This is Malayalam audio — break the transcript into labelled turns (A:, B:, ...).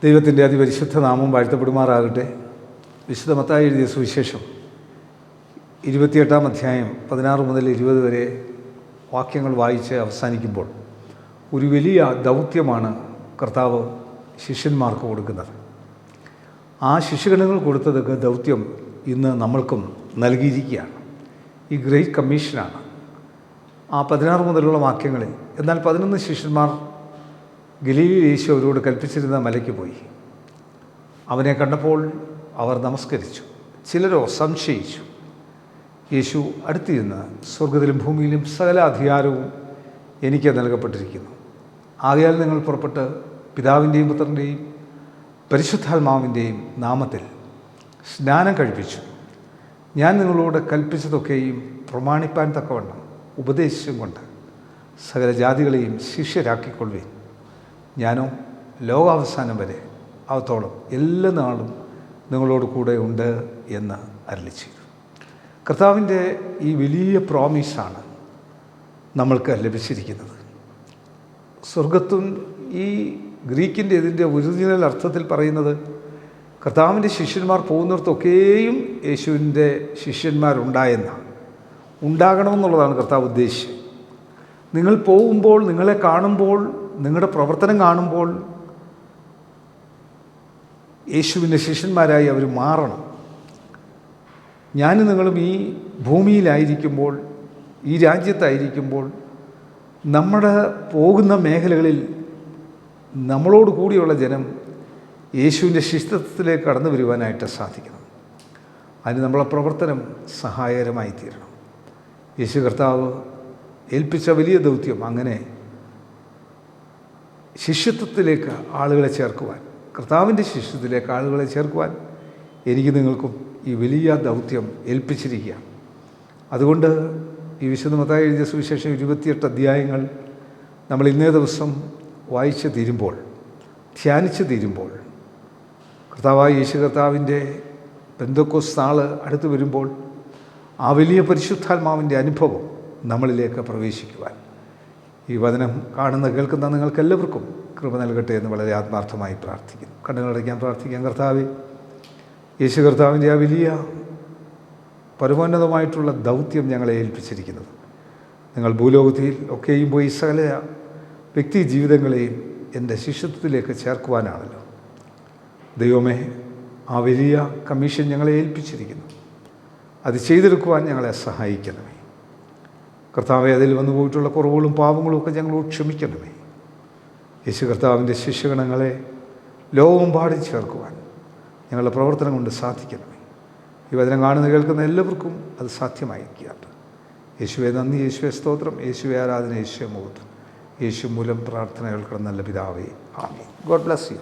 A: ദൈവത്തിൻ്റെ അതിപരിശുദ്ധ നാമം വാഴ്ത്തപ്പെടുമാറാകട്ടെ. വിശുദ്ധ മത്തായി എഴുതിയ സുവിശേഷം 28-ാം അധ്യായം 16 മുതൽ 20 വരെ വാക്യങ്ങൾ വായിച്ച് അവസാനിക്കുമ്പോൾ ഒരു വലിയ ദൗത്യമാണ് കർത്താവ് ശിഷ്യന്മാർക്ക് കൊടുക്കുന്നത്. ആ ശിഷ്യഗണങ്ങൾ കൊടുത്തത് ദൗത്യം ഇന്ന് നമ്മൾക്കും നൽകിയിരിക്കുകയാണ്. ഈ ഗ്രേറ്റ് കമ്മീഷനാണ് ആ 16 മുതലുള്ള വാക്യങ്ങളിൽ. എന്നാൽ 11 ശിഷ്യന്മാർ ഗലീലയിൽ യേശു അവരോട് കൽപ്പിച്ചിരുന്ന മലയ്ക്ക് പോയി. അവനെ കണ്ടപ്പോൾ അവർ നമസ്കരിച്ചു. ചിലരോ സംശയിച്ചു. യേശു അടുത്തിരുന്ന്, സ്വർഗത്തിലും ഭൂമിയിലും സകല അധികാരവും എനിക്ക് നൽകപ്പെട്ടിരിക്കുന്നു. ആകയാൽ നിങ്ങൾ പുറപ്പെട്ട് പിതാവിൻ്റെയും പുത്രൻ്റെയും പരിശുദ്ധാത്മാവിൻ്റെയും നാമത്തിൽ സ്നാനം കഴിപ്പിച്ചു. ഞാൻ നിങ്ങളോട് കൽപ്പിച്ചതൊക്കെയും പ്രമാണിപ്പാൻ തക്കവണ്ണം ഉപദേശിച്ചും കൊണ്ട് സകല ജാതികളെയും ശിഷ്യരാക്കിക്കൊള്ളുവിൻ. ഞാനോ ലോകാവസാനം വരെ അവത്തോളം എല്ലാ നാളും നിങ്ങളോട് കൂടെ ഉണ്ട് എന്ന് അരുളിച്ചെയ്തു. കർത്താവിൻ്റെ ഈ വലിയ പ്രോമിസാണ് നമ്മൾക്ക് ലഭിച്ചിരിക്കുന്നത്. സ്വർഗത്തും ഈ ഗ്രീക്കിൻ്റെ ഇതിൻ്റെ ഒറിജിനൽ അർത്ഥത്തിൽ പറയുന്നത് കർത്താവിൻ്റെ ശിഷ്യന്മാർ പോകുന്നിടത്തൊക്കെയും യേശുവിൻ്റെ ശിഷ്യന്മാരുണ്ടായെന്നാണ്. ഉണ്ടാകണമെന്നുള്ളതാണ് കർത്താവ് ഉദ്ദേശിച്ചത്. നിങ്ങൾ പോകുമ്പോൾ, നിങ്ങളെ കാണുമ്പോൾ, നിങ്ങളുടെ പ്രവർത്തനം കാണുമ്പോൾ യേശുവിൻ്റെ ശിഷ്യന്മാരായി അവർ മാറണം. ഞാനും നിങ്ങളും ഈ ഭൂമിയിലായിരിക്കുമ്പോൾ, ഈ രാജ്യത്തായിരിക്കുമ്പോൾ, നമ്മുടെ പോകുന്ന മേഖലകളിൽ നമ്മളോട് കൂടിയുള്ള ജനം യേശുവിൻ്റെ ശിഷ്യത്വത്തിലേക്ക് കടന്നു വരുവാനായിട്ട് സാധിക്കണം. അതിന് നമ്മളെ പ്രവർത്തനം സഹായകരമായി തീരണം. യേശു കർത്താവ് ഏൽപ്പിച്ച വലിയ ദൗത്യം അങ്ങനെ ശിഷ്യത്വത്തിലേക്ക് ആളുകളെ ചേർക്കുവാൻ, കർത്താവിൻ്റെ ശിഷ്യത്വത്തിലേക്ക് ആളുകളെ ചേർക്കുവാൻ എനിക്ക് നിങ്ങൾക്കും ഈ വലിയ ദൗത്യം ഏൽപ്പിച്ചിരിക്കുകയാണ്. അതുകൊണ്ട് ഈ വിശുദ്ധ മത്തായി എഴുതിയ സുവിശേഷം 28 അധ്യായങ്ങൾ നമ്മൾ ഇന്നേ ദിവസം വായിച്ച് തീരുമ്പോൾ, ധ്യാനിച്ച് തീരുമ്പോൾ, കർത്താവായ യേശു കർത്താവിൻ്റെ പെന്തക്കോസ്ത് നാൾ അടുത്ത് വരുമ്പോൾ ആ വലിയ പരിശുദ്ധാത്മാവിൻ്റെ അനുഭവം നമ്മളിലേക്ക് പ്രവേശിക്കുവാൻ ഈ വചനം കാണുന്ന കേൾക്കുന്ന നിങ്ങൾക്കെല്ലാവർക്കും കൃപ നൽകട്ടെ എന്ന് വളരെ ആത്മാർത്ഥമായി പ്രാർത്ഥിക്കുന്നു. കണ്ണുകളടയ്ക്കാൻ പ്രാർത്ഥിക്കാം. കർത്താവേ, യേശു കർത്താവിൻ്റെ ആ വലിയ പരമോന്നതമായിട്ടുള്ള ദൗത്യം ഞങ്ങളെ ഏൽപ്പിച്ചിരിക്കുന്നത്, നിങ്ങൾ ഭൂലോകത്തിൽ ഒക്കെയും പോയി സകല വ്യക്തി ജീവിതങ്ങളെയും എൻ്റെ ശിഷ്യത്വത്തിലേക്ക് ചേർക്കുവാനാണല്ലോ. ദൈവമേ, ആ വലിയ കമ്മീഷൻ ഞങ്ങളെ ഏൽപ്പിച്ചിരിക്കുന്നു. അത് ചെയ്തെടുക്കുവാൻ ഞങ്ങളെ സഹായിക്കണമേ. കർത്താവെ, അതിൽ വന്നു പോയിട്ടുള്ള കുറവുകളും പാപങ്ങളും ഒക്കെ ഞങ്ങളോട് ക്ഷമിക്കണമേ. യേശു കർത്താവിൻ്റെ ശിഷ്യഗണങ്ങളെ ലോകമെമ്പാടും ചേർക്കുവാൻ ഞങ്ങളുടെ പ്രവർത്തനം കൊണ്ട് സാധിക്കണമേ. ഈ വചനം കാണുന്ന കേൾക്കുന്ന എല്ലാവർക്കും അത് സാധ്യമായിരിക്കുകയാണ്. യേശുവെ നന്ദി, യേശുവെ സ്തോത്രം, യേശുവെ ആരാധന, യേശുവെ മഹത്വം. യേശു മൂലം പ്രാർത്ഥന കേൾക്കണം നല്ല പിതാവേ. ആമേൻ. God bless U.